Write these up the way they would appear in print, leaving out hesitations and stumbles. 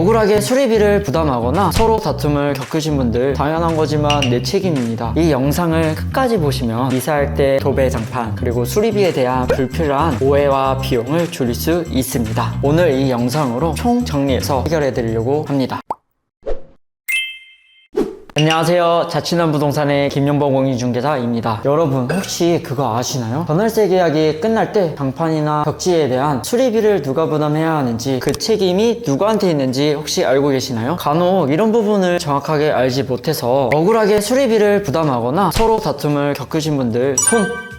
억울하게 수리비를 부담하거나 서로 다툼을 겪으신 분들 당연한 거지만 내 책임입니다. 이 영상을 끝까지 보시면 이사할 때 도배 장판 그리고 수리비에 대한 불필요한 오해와 비용을 줄일 수 있습니다. 오늘 이 영상으로 총 정리해서 해결해 드리려고 합니다. 안녕하세요. 자취남 부동산의 김용범 공인중개사입니다. 여러분 혹시 그거 아시나요? 전월세 계약이 끝날 때 장판이나 벽지에 대한 수리비를 누가 부담해야 하는지 그 책임이 누구한테 있는지 혹시 알고 계시나요? 간혹 이런 부분을 정확하게 알지 못해서 억울하게 수리비를 부담하거나 서로 다툼을 겪으신 분들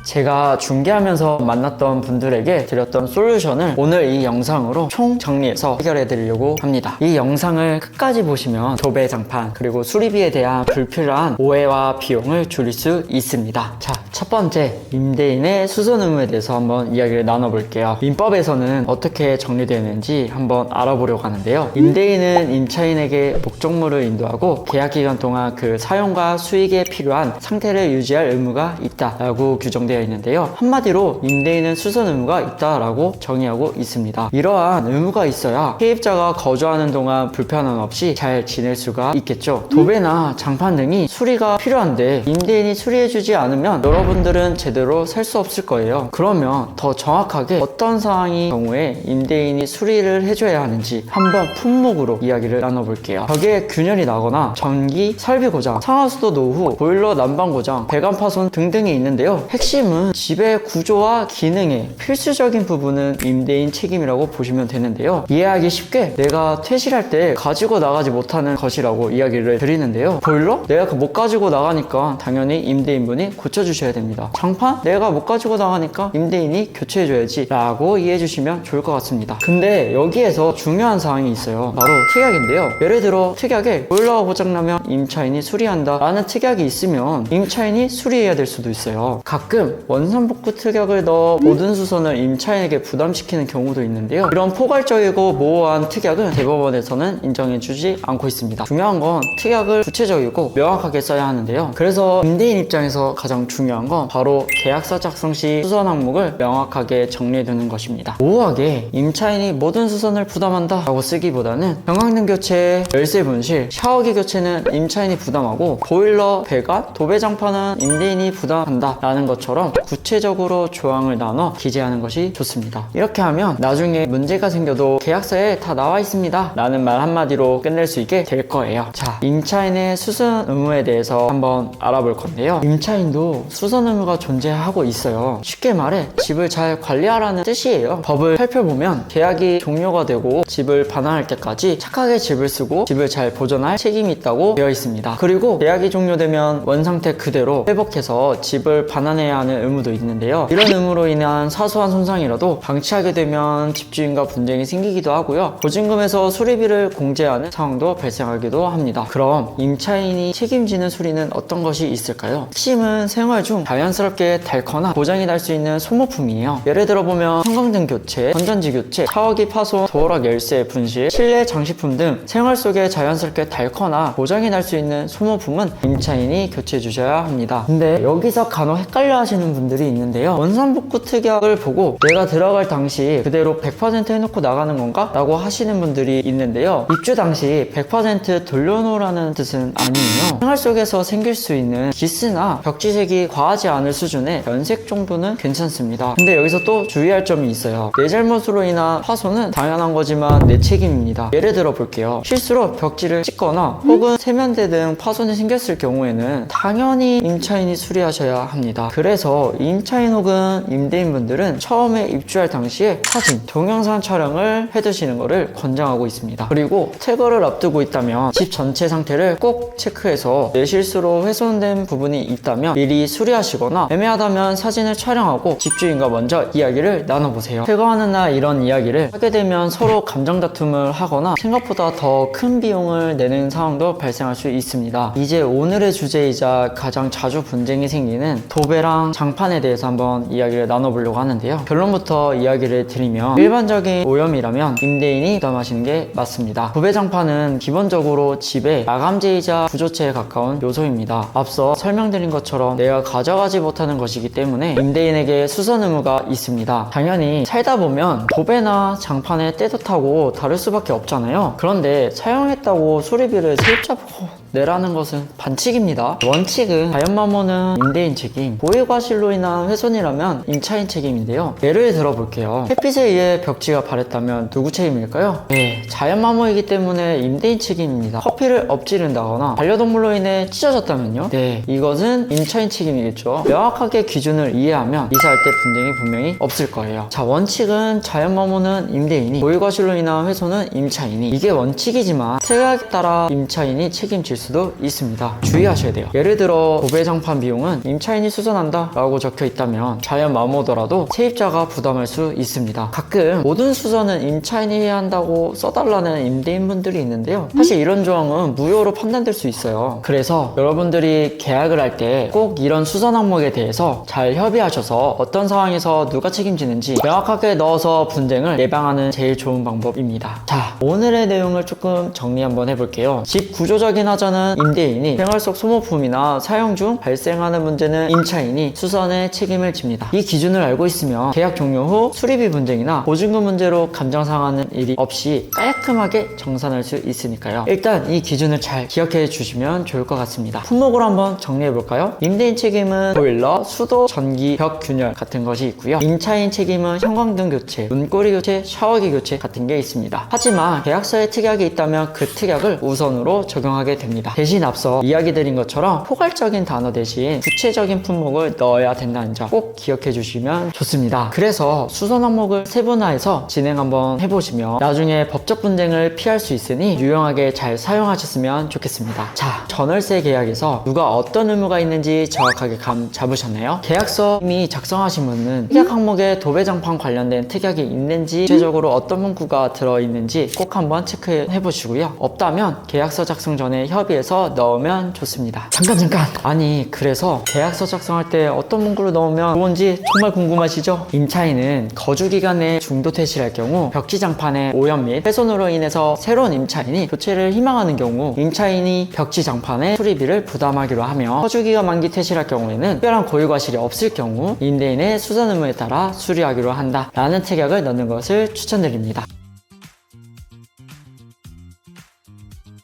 제가 중개하면서 만났던 분들에게 드렸던 솔루션을 오늘 이 영상으로 총 정리해서 해결해 드리려고 합니다. 이 영상을 끝까지 보시면 도배 장판 그리고 수리비에 대한 불필요한 오해와 비용을 줄일 수 있습니다. 자, 첫 번째 임대인의 수선 의무에 대해서 한번 이야기를 나눠볼게요. 민법에서는 어떻게 정리되는지 한번 알아보려고 하는데요. 임대인은 임차인에게 목적물을 인도하고 계약기간 동안 그 사용과 수익에 필요한 상태를 유지할 의무가 있다라고 규정되어 있는데요. 한마디로 임대인은 수선 의무가 있다라고 정의하고 있습니다. 이러한 의무가 있어야 세입자가 거주하는 동안 불편함 없이 잘 지낼 수가 있겠죠. 도배나 장판 등이 수리가 필요한데 임대인이 수리해주지 않으면 여러분들은 제대로 살 수 없을 거예요. 그러면 더 정확하게 어떤 상황의 경우에 임대인이 수리를 해줘야 하는지 한번 품목으로 이야기를 나눠볼게요. 벽에 균열이 나거나 전기 설비 고장, 상하수도 노후, 보일러 난방 고장, 배관 파손 등등이 있는데요. 핵심은 집의 구조와 기능에 필수적인 부분은 임대인 책임이라고 보시면 되는데요. 이해하기 쉽게 내가 퇴실할 때 가지고 나가지 못하는 것이라고 이야기를 드리는데요. 보일러? 내가 못 가지고 나가니까 당연히 임대인분이 고쳐주셔야 됩니다. 장판? 내가 못 가지고 나가니까 임대인이 교체해줘야지 라고 이해해주시면 좋을 것 같습니다. 근데 여기에서 중요한 사항이 있어요. 바로 특약인데요. 예를 들어 특약에 보일러가 고장나면 임차인이 수리한다 라는 특약이 있으면 임차인이 수리해야 될 수도 있어요. 가끔 원산복구 특약을 넣어 모든 수선을 임차인에게 부담시키는 경우도 있는데요. 이런 포괄적이고 모호한 특약은 대법원에서는 인정해주지 않고 있습니다. 중요한 건 특약을 구체적이고 명확하게 써야 하는데요. 그래서 임대인 입장에서 가장 중요한 건 바로 계약서 작성 시 수선 항목을 명확하게 정리해두는 것입니다. 모호하게 임차인이 모든 수선을 부담한다 라고 쓰기보다는 형광등 교체, 열쇠 분실, 샤워기 교체는 임차인이 부담하고 보일러, 배관, 도배 장판은 임대인이 부담한다 라는 것처럼 구체적으로 조항을 나눠 기재하는 것이 좋습니다. 이렇게 하면 나중에 문제가 생겨도 계약서에 다 나와 있습니다 라는 말 한마디로 끝낼 수 있게 될 거예요. 자, 임차인의 수선 의무에 대해서 한번 알아볼 건데요. 임차인도 수선 의무가 존재하고 있어요. 쉽게 말해 집을 잘 관리하라는 뜻이에요. 법을 살펴보면 계약이 종료가 되고 집을 반환할 때까지 착하게 집을 쓰고 집을 잘 보존할 책임이 있다고 되어 있습니다. 그리고 계약이 종료되면 원상태 그대로 회복해서 집을 반환해야 하는 의무도 있는데요. 이런 의무로 인한 사소한 손상이라도 방치하게 되면 집주인과 분쟁이 생기기도 하고요. 보증금에서 수리비를 공제하는 상황도 발생하기도 합니다. 그럼 임차인이 책임지는 수리는 어떤 것이 있을까요? 핵심은 생활 중 자연스럽게 닳거나 고장이 날 수 있는 소모품이에요. 예를 들어 보면 형광등 교체, 건전지 교체, 샤워기 파손, 도어락 열쇠 분실, 실내 장식품 등 생활 속에 자연스럽게 닳거나 고장이 날 수 있는 소모품은 임차인이 교체해 주셔야 합니다. 근데 여기서 간혹 헷갈려 하시는 분들이 있는데요. 원산복구 특약을 보고 내가 들어갈 당시 그대로 100% 해놓고 나가는 건가? 라고 하시는 분들이 있는데요. 입주 당시 100% 돌려놓으라는 뜻은 아니에요. 생활 속에서 생길 수 있는 기스나 벽지색이 과하지 않을 수준의 변색 정도는 괜찮습니다. 근데 여기서 또 주의할 점이 있어요. 내 잘못으로 인한 파손은 당연한 거지만 내 책임입니다. 예를 들어 볼게요. 실수로 벽지를 찍거나 혹은 세면대 등 파손이 생겼을 경우에는 당연히 임차인이 수리하셔야 합니다. 그래서 임차인 혹은 임대인분들은 처음에 입주할 당시에 사진, 동영상 촬영을 해두시는 것을 권장하고 있습니다. 그리고 퇴거를 앞두고 있다면 집 전체 상태를 꼭 체크해서 내 실수로 훼손된 부분이 있다면 미리 수리하시거나 애매하다면 사진을 촬영하고 집주인과 먼저 이야기를 나눠보세요. 퇴거하는 날 이런 이야기를 하게 되면 서로 감정 다툼을 하거나 생각보다 더 큰 비용을 내는 상황도 발생할 수 있습니다. 이제 오늘의 주제이자 가장 자주 분쟁이 생기는 도배랑 도배랑 장판에 대해서 한번 이야기를 나눠보려고 하는데요. 결론부터 이야기를 드리면 일반적인 오염이라면 임대인이 부담하시는 게 맞습니다. 도배장판은 기본적으로 집의 마감재이자 구조체에 가까운 요소입니다. 앞서 설명드린 것처럼 내가 가져가지 못하는 것이기 때문에 임대인에게 수선 의무가 있습니다. 당연히 살다 보면 도배나 장판에 때도 타고 다를 수밖에 없잖아요. 그런데 사용했다고 수리비를 세입자 보고 내라는 것은 반칙입니다. 원칙은 자연마모는 임대인 책임, 고의과실로 인한 훼손이라면 임차인 책임인데요. 예를 들어볼게요. 햇빛에 의해 벽지가 바랬다면 누구 책임일까요? 네, 자연마모이기 때문에 임대인 책임입니다. 커피를 엎지른다거나 반려동물로 인해 찢어졌다면요? 네, 이것은 임차인 책임이겠죠. 명확하게 기준을 이해하면 이사할 때 분쟁이 분명히 없을 거예요. 자, 원칙은 자연마모는 임대인이, 고의과실로 인한 훼손은 임차인이. 이게 원칙이지만 특약에 따라 임차인이 책임질 수도 있습니다. 주의하셔야 돼요. 예를 들어 도배장판 비용은 임차인이 수선한다 라고 적혀 있다면 자연마모더라도 세입자가 부담할 수 있습니다. 가끔 모든 수선은 임차인이 해야 한다고 써달라는 임대인분들이 있는데요. 사실 이런 조항은 무효로 판단될 수 있어요. 그래서 여러분들이 계약을 할 때 꼭 이런 수선 항목에 대해서 잘 협의하셔서 어떤 상황에서 누가 책임지는지 명확하게 넣어서 분쟁을 예방하는 제일 좋은 방법입니다. 자, 오늘의 내용을 조금 정리 한번 해볼게요. 집 구조적인 하자는 임대인이, 생활 속 소모품이나 사용 중 발생하는 문제는 임차인이 수선의 책임을 집니다. 이 기준을 알고 있으면 계약 종료 후 수리비 분쟁이나 보증금 문제로 감정상하는 일이 없이 깔끔하게 정산할 수 있으니까요. 일단 이 기준을 잘 기억해 주시면 좋을 것 같습니다. 품목으로 한번 정리해 볼까요? 임대인 책임은 보일러, 수도, 전기, 벽 균열 같은 것이 있고요. 임차인 책임은 형광등 교체, 문고리 교체, 샤워기 교체 같은 게 있습니다. 하지만 계약서에 특약이 있다면 그 특약을 우선으로 적용하게 됩니다. 대신 앞서 이야기 드린 것처럼 포괄적인 단어 대신 구체적인 품목을 넣어야 된다는 점 꼭 기억해 주시면 좋습니다. 그래서 수선 항목을 세분화해서 진행 한번 해보시면 나중에 법적 분쟁을 피할 수 있으니 유용하게 잘 사용하셨으면 좋겠습니다. 자, 전월세 계약에서 누가 어떤 의무가 있는지 정확하게 감 잡으셨나요? 계약서 이미 작성하신 분은 특약 항목에 도배장판 관련된 특약이 있는지, 구체적으로 어떤 문구가 들어있는지 꼭 한번 체크해 보시고요. 없다면 계약서 작성 전에 협의해서 넣으면 좋습니다. 잠깐! 아니, 그래서 계약서 작성할 때 어떤 문구를 넣으면 좋은지 정말 궁금하시죠? 임차인은 거주기간에 중도 퇴실할 경우, 벽지장판의 오염 및 훼손으로 인해서 새로운 임차인이 교체를 희망하는 경우 임차인이 벽지장판의 수리비를 부담하기로 하며, 거주기간 만기 퇴실할 경우에는 특별한 고의과실이 없을 경우 임대인의 수선 의무에 따라 수리하기로 한다 라는 특약을 넣는 것을 추천드립니다.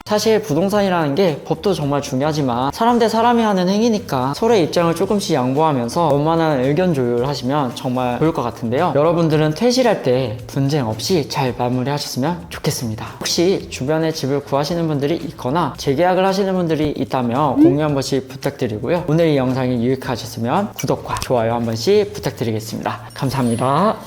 사실 부동산이라는 게 법도 정말 중요하지만 사람 대 사람이 하는 행위니까 서로의 입장을 조금씩 양보하면서 원만한 의견 조율을 하시면 정말 좋을 것 같은데요. 여러분들은 퇴실할 때 분쟁 없이 잘 마무리하셨으면 좋겠습니다. 혹시 주변에 집을 구하시는 분들이 있거나 재계약을 하시는 분들이 있다면 공유 한 번씩 부탁드리고요. 오늘 이 영상이 유익하셨으면 구독과 좋아요 한 번씩 부탁드리겠습니다. 감사합니다.